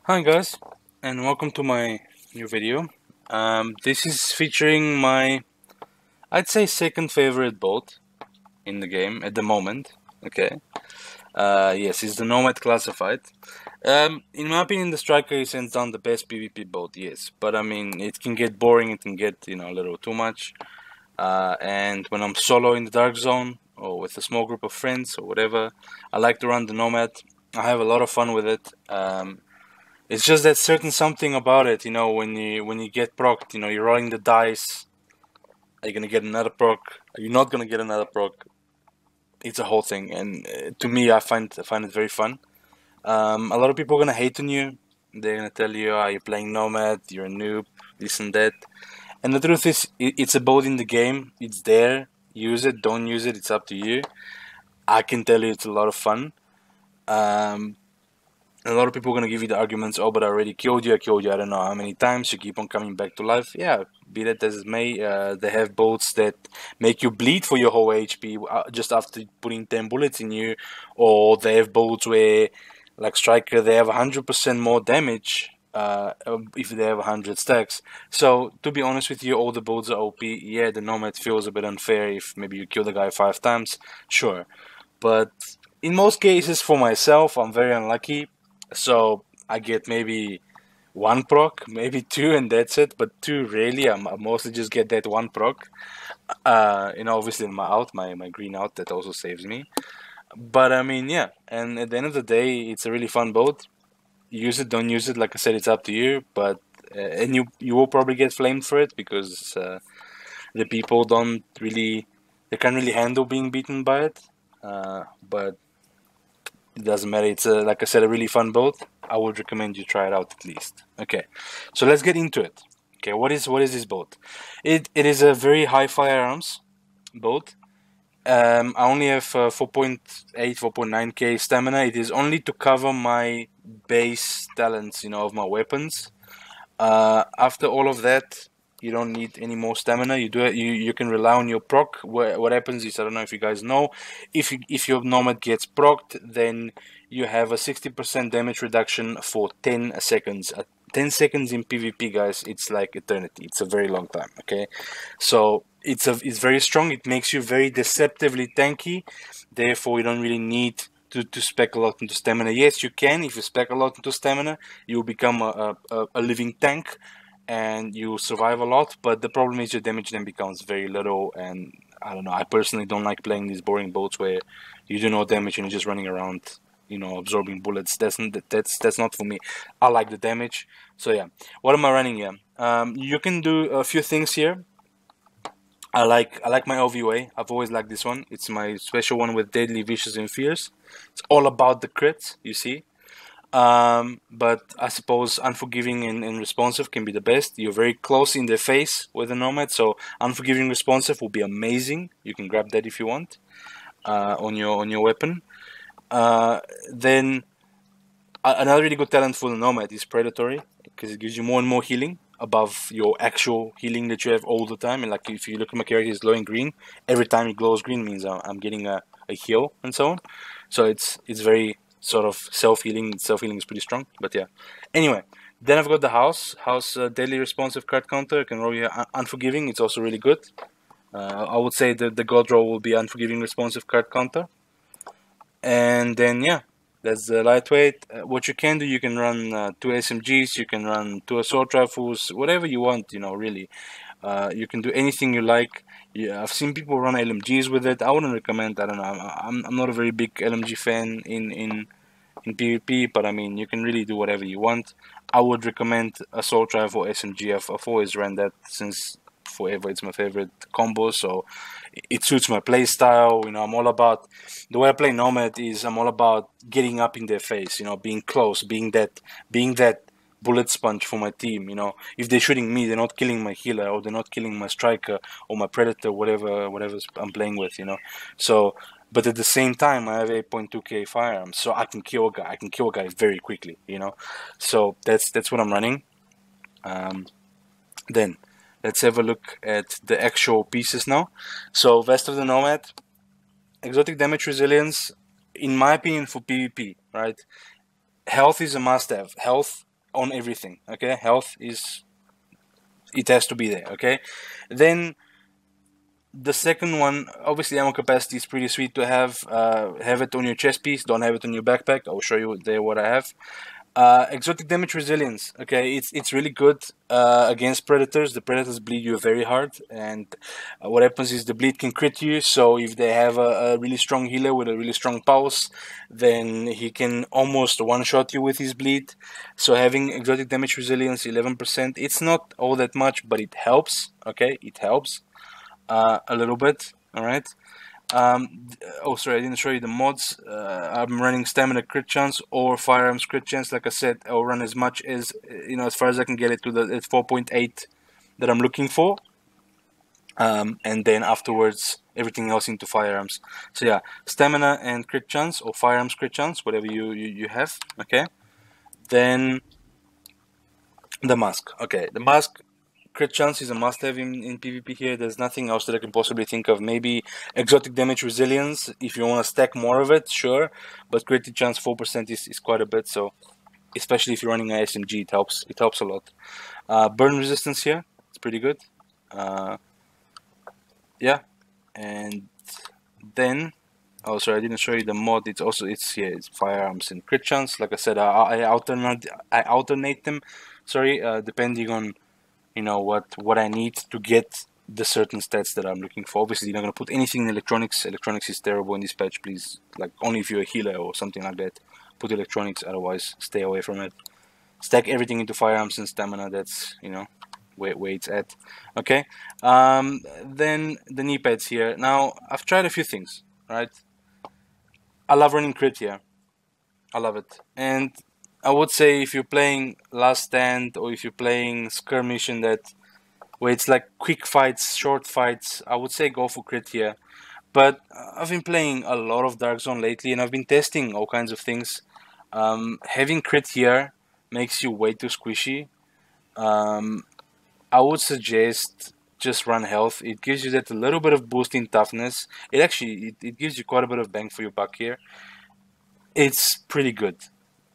Hi guys, and welcome to my new video. This is featuring my, I'd say, second favorite boat in the game at the moment. Okay. Yes, it's the Nomad Classified. In my opinion, the Striker is hands down the best PvP boat. Yes, but I mean, it can get boring. It can get a little too much. And when I'm solo in the dark zone or with a small group of friends or whatever, I like to run the Nomad. I have a lot of fun with it. It's just that certain something about it, when you get procced, you're rolling the dice. Are you gonna get another proc? Are you not gonna get another proc? It's a whole thing, and to me, I find it very fun. A lot of people are gonna hate on you. They're gonna tell you, "Are you playing Nomad? You're a noob, this and that." And the truth is, it's a boat in the game. It's there. Use it, don't use it. It's up to you. I can tell you, it's a lot of fun. Um, a lot of people are going to give you the arguments, oh, but I killed you, I don't know how many times, you keep on coming back to life. Yeah, be that as it may, they have boats that make you bleed for your whole HP just after putting 10 bullets in you, or they have boats where, like Striker, they have 100% more damage if they have 100 stacks. So, to be honest with you, all the boats are OP. Yeah, the Nomad feels a bit unfair if maybe you kill the guy 5 times, sure. But in most cases, for myself, I'm very unlucky. So I get maybe one proc, maybe two, and that's it. But two rarely. I mostly just get that one proc. Obviously my green out that also saves me. But I mean, yeah. And at the end of the day, it's a really fun boat. Use it, don't use it. Like I said, it's up to you. But and you will probably get flamed for it because the people don't really they can't really handle being beaten by it. But it doesn't matter. It's like I said, a really fun boat. I would recommend you try it out at least. Okay, so let's get into it. Okay, what is this boat? It is a very high firearms boat. I only have 4.8, 4.9k stamina. It is only to cover my base talents, of my weapons. After all of that, you don't need any more stamina. You can rely on your proc. What happens is, I don't know if you guys know, if your Nomad gets procced, then you have a 60% damage reduction for 10 seconds. 10 seconds in PvP, guys, it's like eternity. It's a very long time. Okay, so it's very strong. It makes you very deceptively tanky. Therefore, you don't really need to spec a lot into stamina. Yes, you can. If you spec a lot into stamina, you'll become a living tank and you survive a lot. But the problem is your damage then becomes very little. And I don't know. I personally don't like playing these boring boats where you do no damage and you're just running around, absorbing bullets. That's not for me. I like the damage. So yeah, what am I running here? You can do a few things here. I like my OVA. I've always liked this one. It's my special one with Deadly, Vicious, and Fierce. It's all about the crits, you see. But I suppose Unforgiving and Responsive can be the best. You're very close in the face with the Nomad, so Unforgiving Responsive will be amazing. You can grab that if you want on your weapon. Then another really good talent for the Nomad is Predatory, because it gives you more and more healing above your actual healing that you have all the time. And like if you look at my character, it's glowing green. Every time it glows green means I'm getting a heal and so on. So it's very sort of self-healing. Self-healing is pretty strong, but yeah. Anyway, then I've got the House Daily Responsive card counter. I can roll you Unforgiving. It's also really good. I would say that the God roll will be Unforgiving Responsive card counter. And then yeah, that's the lightweight. What you can do, you can run two SMGs, you can run two assault rifles, whatever you want, really. You can do anything you like. Yeah, I've seen people run LMGs with it. I wouldn't recommend. I don't know. I'm not a very big LMG fan in PvP, but I mean, you can really do whatever you want. I would recommend assault rifle SMG. I've always ran that since forever. It's my favorite combo, so it suits my play style. I'm all about the way I play Nomad is I'm all about getting up in their face. Being close, being that bullet sponge for my team. If they're shooting me, they're not killing my healer or they're not killing my striker or my predator, whatever I'm playing with. So. But at the same time, I have 8.2k firearms, so I can kill a guy. I can kill a guy very quickly. So that's what I'm running. Then let's have a look at the actual pieces now. So Vest of the Nomad, exotic damage resilience, in my opinion, for PvP, right? Health is a must-have. Health on everything. Okay, health is, it has to be there. Okay, then the second one, obviously ammo capacity is pretty sweet to have. Have it on your chest piece, don't have it on your backpack. I'll show you there what I have. Exotic damage resilience. Okay, it's really good against predators. The predators bleed you very hard, and what happens is the bleed can crit you. So if they have a really strong healer with a really strong pulse, then he can almost one-shot you with his bleed. So having exotic damage resilience 11%, it's not all that much, but it helps. Okay, it helps a little bit. All right. Oh, sorry, I didn't show you the mods. I'm running stamina crit chance or firearms crit chance. Like I said, I'll run as much as, as far as I can get it to the 4.8 that I'm looking for. And then afterwards, everything else into firearms. So yeah, stamina and crit chance or firearms crit chance, whatever you have. Okay. Then the mask. Okay, the mask. Crit chance is a must-have in PvP here. There's nothing else that I can possibly think of. Maybe exotic damage resilience, if you want to stack more of it, sure. But crit chance 4% is quite a bit, so especially if you're running an SMG, it helps. It helps a lot. Burn resistance here, it's pretty good. Yeah, and then, oh sorry, I didn't show you the mod. It's firearms and crit chance. Like I said, I alternate them. Sorry, depending on what I need to get the certain stats that I'm looking for. Obviously, you're not going to put anything in electronics. Electronics is terrible in this patch, please. Like, only if you're a healer or something like that, put electronics, otherwise stay away from it. Stack everything into firearms and stamina. That's, where it's at. Okay, then the Kneepads here. Now, I've tried a few things, right? I love running crit here. I love it. And I would say if you're playing Last Stand or if you're playing Skirmish and that, where it's like quick fights, short fights, I would say go for crit here. But I've been playing a lot of Dark Zone lately and I've been testing all kinds of things. Having crit here makes you way too squishy. I would suggest just run health. It gives you that a little bit of boost in toughness. It gives you quite a bit of bang for your buck here. It's pretty good.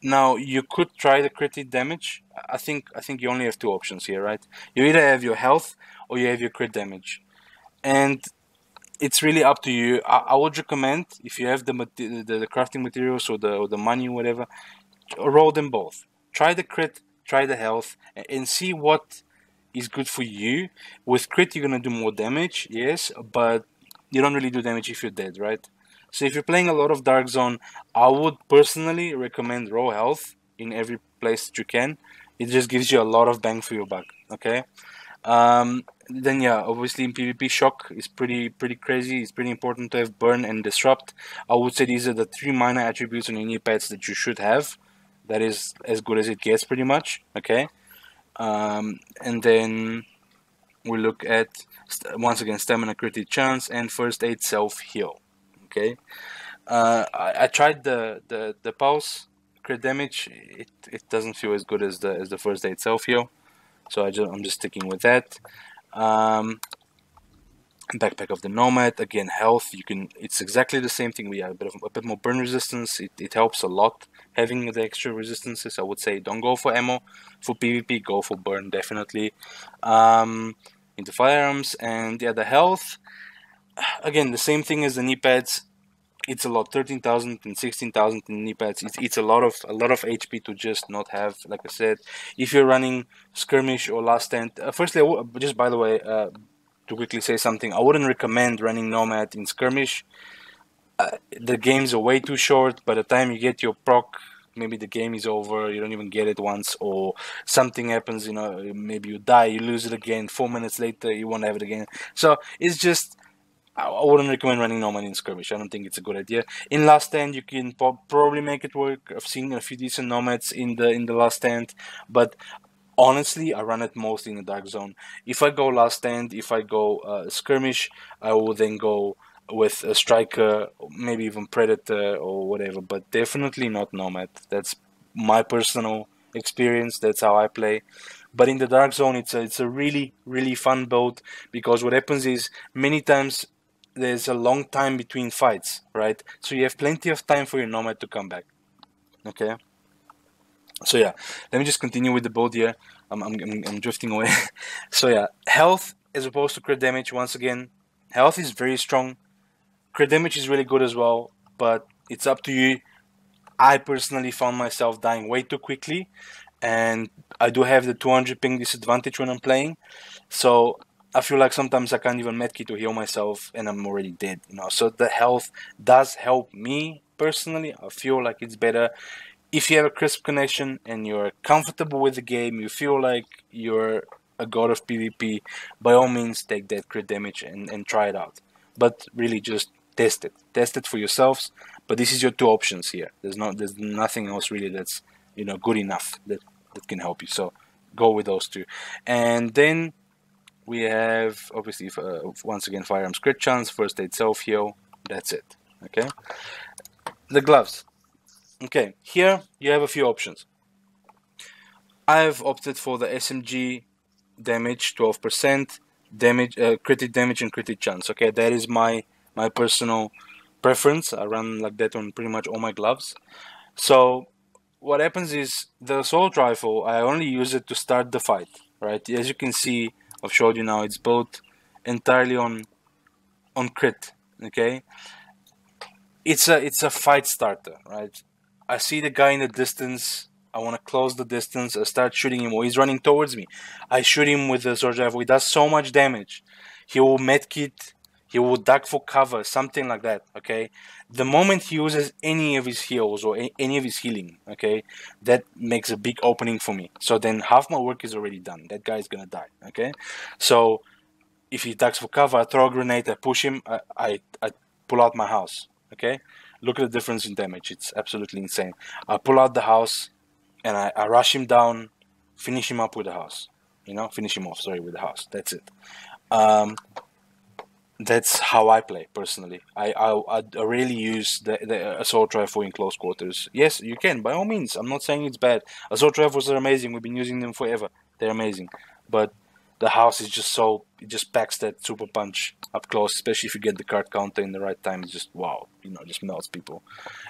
Now you could try the crit damage. I think you only have two options here, right? You either have your health or you have your crit damage, and it's really up to you. I would recommend, if you have the crafting materials or the money or whatever, roll them both. Try the crit, try the health, and see what is good for you. With crit, you're gonna do more damage, yes, but you don't really do damage if you're dead, right? So if you're playing a lot of Dark Zone, I would personally recommend raw health in every place that you can. It just gives you a lot of bang for your buck. Okay. Then yeah, obviously in PvP, shock is pretty crazy. It's pretty important to have burn and disrupt. I would say these are the three minor attributes on your Kneepads that you should have. That is as good as it gets, pretty much. Okay. And then we look at once again stamina, crit chance, and first aid self heal. Okay, I tried the pulse crit damage. It doesn't feel as good as the first aid self heal, so I'm just sticking with that. Backpack of the Nomad, again health. It's exactly the same thing. We have a bit more burn resistance. It helps a lot having the extra resistances. I would say don't go for ammo for PvP. Go for burn definitely. Into firearms, and yeah, the health. Again, the same thing as the Kneepads. It's a lot, 13,000 and 16,000 in Kneepads. It's a lot of HP to just not have. Like I said, if you're running Skirmish or Last Stand, firstly, just by the way, to quickly say something, I wouldn't recommend running Nomad in Skirmish. The games are way too short. By the time you get your proc, maybe the game is over. You don't even get it once, or something happens. Maybe you die, you lose it again. 4 minutes later, you won't have it again. So it's just. I wouldn't recommend running Nomad in Skirmish. I don't think it's a good idea. In Last Stand, you can probably make it work. I've seen a few decent Nomads in the Last Stand, but honestly, I run it mostly in the Dark Zone. If I go Last Stand, if I go Skirmish, I will then go with a Striker, maybe even Predator or whatever, but definitely not Nomad. That's my personal experience. That's how I play. But in the Dark Zone, it's a really fun build, because what happens is many times there's a long time between fights, right? So you have plenty of time for your Nomad to come back. Okay. So yeah, let me just continue with the build here. I'm drifting away. So yeah, health as opposed to crit damage. Once again, health is very strong. Crit damage is really good as well, but it's up to you. I personally found myself dying way too quickly, and I do have the 200 ping disadvantage when I'm playing. So I feel like sometimes I can't even medkit to heal myself, and I'm already dead. So the health does help me personally. I feel like it's better if you have a crisp connection and you're comfortable with the game. You feel like you're a god of PvP. By all means, take that crit damage and try it out. But really, just test it for yourselves. But this is your two options here. There's nothing else really that's good enough that can help you. So go with those two, and then we have obviously once again firearms crit chance, first aid, self heal. That's it. Okay, the gloves. Okay, here you have a few options. I've opted for the SMG damage, 12% damage, crit damage and crit chance. Okay, that is my personal preference. I run like that on pretty much all my gloves. So what happens is the assault rifle, I only use it to start the fight, right? As you can see, I've showed you now, it's built entirely on crit. Okay, it's a fight starter, right? I see the guy in the distance. I want to close the distance. I start shooting him. Or he's running towards me. I shoot him with the assault rifle. He does so much damage. He will medkit. He will duck for cover. Something like that. Okay. The moment he uses any of his heals or any of his healing, okay, that makes a big opening for me. So then half my work is already done. That guy is gonna die. Okay. So if he ducks for cover, I throw a grenade. I push him. I pull out my house. Okay. Look at the difference in damage. It's absolutely insane. I pull out the house and I rush him down, finish him up with the house. Finish him off, sorry, with the house. That's it. That's how I play, personally. I really use the assault rifle in close quarters. Yes, you can, by all means. I'm not saying it's bad. Assault rifles are amazing. We've been using them forever. They're amazing. But the house is just it just packs that super punch up close, especially if you get the card counter in the right time. It's just, wow, just melts people.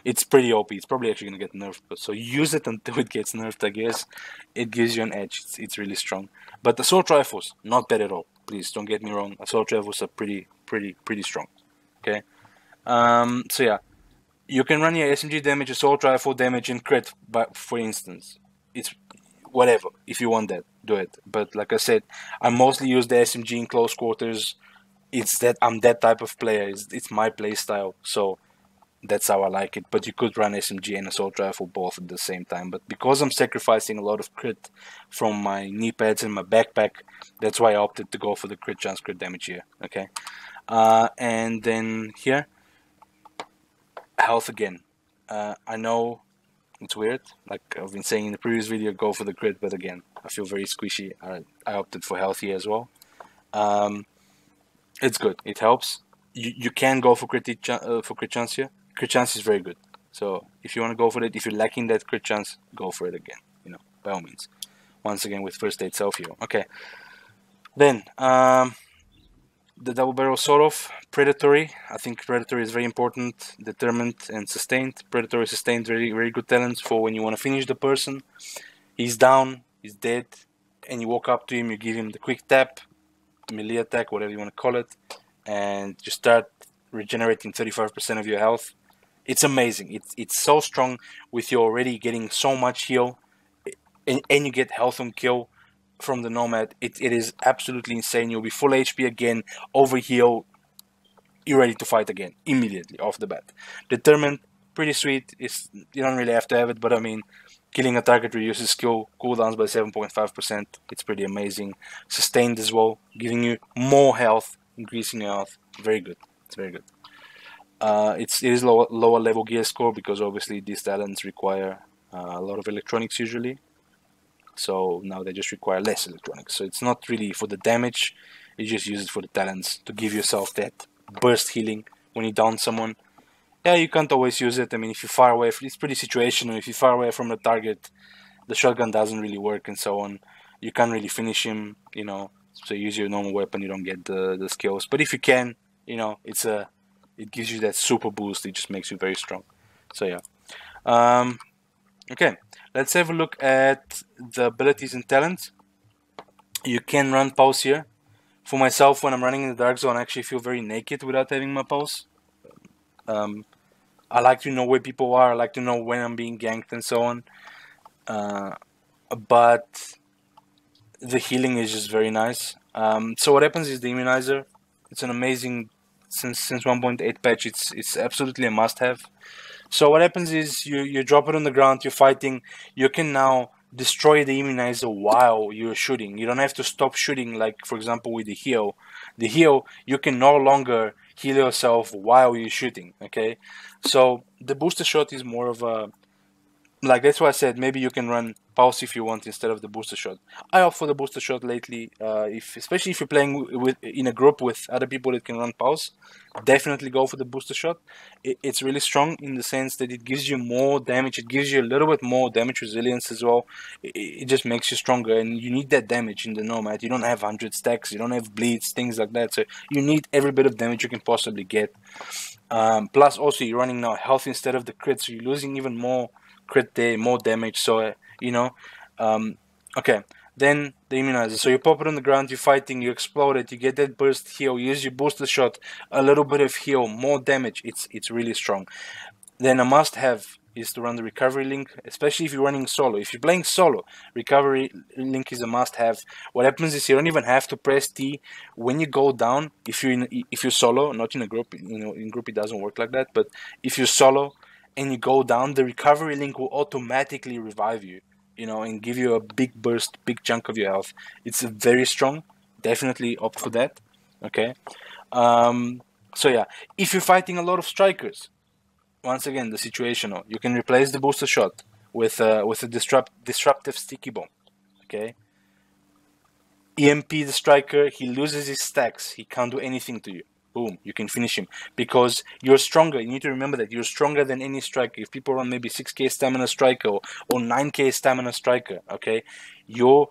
It's pretty OP. It's probably actually going to get nerfed, but so use it until it gets nerfed, I guess. It gives you an edge. It's really strong. But assault rifles, not bad at all. Please, don't get me wrong. Assault rifles are pretty strong. Okay? So yeah, you can run your SMG damage, assault rifle damage, and crit, but for instance. It's whatever. If you want that, do it. But like I said, I mostly use the SMG in close quarters. It's that I'm that type of player. It's my play style, so that's how I like it. But you could run SMG and assault rifle both at the same time. But because I'm sacrificing a lot of crit from my knee pads and my backpack, that's why I opted to go for the crit chance, crit damage here. Okay, and then here, health again. I know it's weird, like I've been saying in the previous video, go for the crit, but again, I feel very squishy. I opted for health here as well. It's good. It helps. You can go for crit chance here. Crit chance is very good. So if you want to go for it, if you're lacking that crit chance, go for it again. By all means. Once again with first aid, self heal. Okay. Then the double barrel sort of predatory. I think predatory is very important. Determined and sustained. Predatory, sustained, very very good talents for when you want to finish the person. He's down. He's dead, and you walk up to him. You give him the quick tap, melee attack, whatever you want to call it, and you start regenerating 35% of your health. It's amazing. It's so strong with you already getting so much heal, and you get health on kill from the Nomad. It is absolutely insane. You'll be full HP again, over heal, you're ready to fight again immediately off the bat. Determined, pretty sweet. You don't really have to have it, but I mean, killing a target reduces skill cooldowns by 7.5%. It's pretty amazing. Sustained as well, giving you more health, increasing your health. Very good. It's very good. It is lower level gear score because obviously these talents require a lot of electronics usually. So now they just require less electronics. So it's not really for the damage. You just use it for the talents to give yourself that burst healing when you down someone. Yeah, you can't always use it. I mean, if you're far away, it's pretty situational. If you're far away from the target, the shotgun doesn't really work and so on. You can't really finish him, so you use your normal weapon, you don't get the skills. But if you can, it gives you that super boost. It just makes you very strong. So yeah. Okay, let's have a look at the abilities and talents. You can run pulse here. For myself, when I'm running in the dark zone, I actually feel very naked without having my pulse. I like to know where people are. I like to know when I'm being ganked and so on. But the healing is just very nice. So what happens is the immunizer. It's an amazing, since 1.8 patch. It's absolutely a must-have. So what happens is you drop it on the ground. You're fighting. You can now destroy the immunizer while you're shooting. You don't have to stop shooting, like for example with the heal. The heal, you can no longer heal yourself while you're shooting. Okay, so the booster shot is more of a, like, that's why I said maybe you can run pulse if you want instead of the booster shot. I opt for the booster shot lately, especially if you're playing in a group with other people that can run pulse. Definitely go for the booster shot. It's really strong in the sense that it gives you more damage. It gives you a little bit more damage resilience as well. It just makes you stronger, and you need that damage in the Nomad. You don't have 100 stacks, you don't have bleeds, things like that. So you need every bit of damage you can possibly get. Plus, also you're running now health instead of the crit, so you're losing even more crit there, more damage. So okay, then the immunizer. So you pop it on the ground, you're fighting, you explode it, you get that burst heal, you use your booster shot, a little bit of heal, more damage. It's really strong. Then a must-have is to run the recovery link, especially if you're running solo. If you're playing solo, recovery link is a must-have. What happens is you don't even have to press T when you go down. If you're solo, not in a group, in group it doesn't work like that. But if you're solo and you go down, the recovery link will automatically revive you, and give you a big burst, big chunk of your health. It's very strong. Definitely opt for that. Okay. So yeah, if you're fighting a lot of strikers, once again, the situational. You can replace the booster shot with a disruptive sticky bomb. Okay. EMP the striker. He loses his stacks. He can't do anything to you. Boom. You can finish him because you're stronger. You need to remember that you're stronger than any striker. If people run maybe 6k stamina striker or 9k stamina striker, okay, you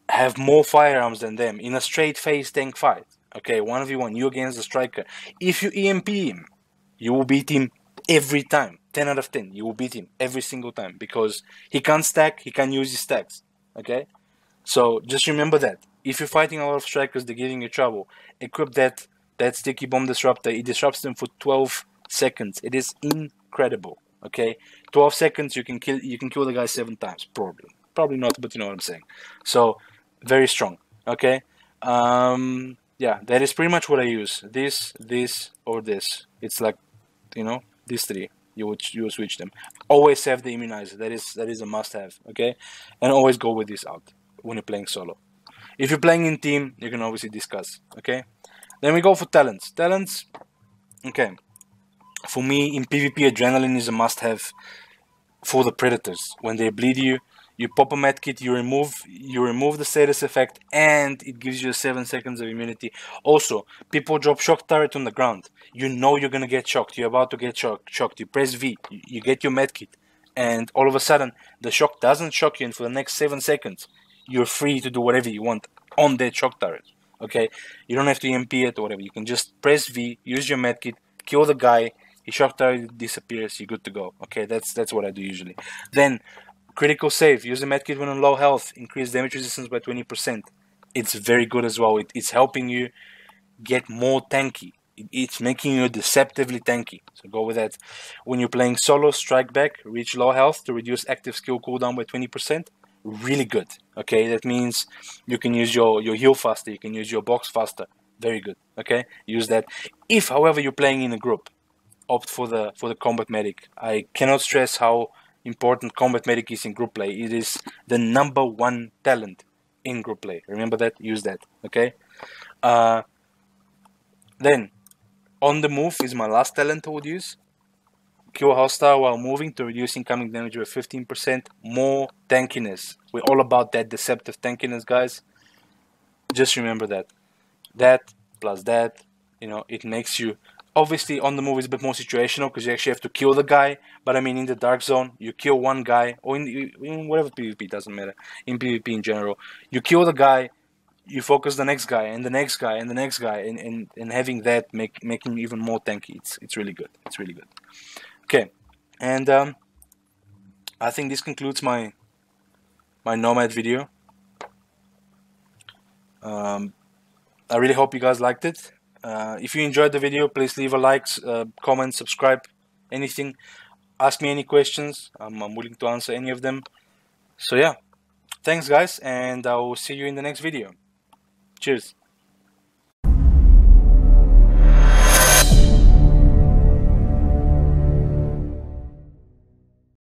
have more firearms than them in a straight face tank fight. Okay, 1v1, you against the striker. If you EMP him, you will beat him every time. 10 out of 10, you will beat him every single time because he can't stack, he can't use his stacks. Okay, so just remember that. If you're fighting a lot of strikers, they're giving you trouble, equip that sticky bomb disruptor. It disrupts them for 12 seconds. It is incredible. Okay, 12 seconds, you can kill the guy 7 times. Probably not, but you know what I'm saying. So very strong. Okay, yeah, that is pretty much what I use. This, or this. It's like, these three. You would switch them. Always have the immunizer. That is a must-have. Okay, and always go with this out when you're playing solo. If you're playing in team, you can obviously discuss. Okay, then we go for talents. Talents. Okay, for me in PvP, adrenaline is a must-have for the predators. When they bleed you, you pop a medkit, you remove the status effect, and it gives you 7 seconds of immunity. Also, people drop shock turret on the ground. You know you're gonna get shocked. You're about to get shocked. You press V, you get your medkit, and all of a sudden the shock doesn't shock you, and for the next 7 seconds, you're free to do whatever you want on that shock turret. Okay, you don't have to EMP it or whatever. You can just press V, use your medkit, kill the guy. His shock turret disappears. You're good to go. Okay, that's what I do usually. Then critical save. Use the medkit when on low health. Increase damage resistance by 20%. It's very good as well. It's helping you get more tanky. It's making you deceptively tanky. So go with that. When you're playing solo, strike back. Reach low health to reduce active skill cooldown by 20%. Really good. Okay, that means you can use your heal faster. You can use your box faster. Very good. Okay, use that. If, however, you're playing in a group, opt for the combat medic. I cannot stress how important combat medic is in group play. It is the #1 talent in group play. Remember that. Use that. Okay. Then on the move is my last talent I would use. Kill hostile while moving to reduce incoming damage by 15%. More tankiness. We're all about that deceptive tankiness, guys. Just remember that. That plus that, it makes you. Obviously, on the move is a bit more situational because you actually have to kill the guy. But I mean, in the dark zone, you kill one guy, or in whatever PvP, doesn't matter. In PvP in general, you kill the guy, you focus the next guy, and the next guy, and the next guy, and having that making you even more tanky. It's really good. It's really good. Okay, and I think this concludes my Nomad video. I really hope you guys liked it. If you enjoyed the video, please leave a like, comment, subscribe, anything. Ask me any questions. I'm willing to answer any of them. So yeah, thanks guys, and I will see you in the next video. Cheers.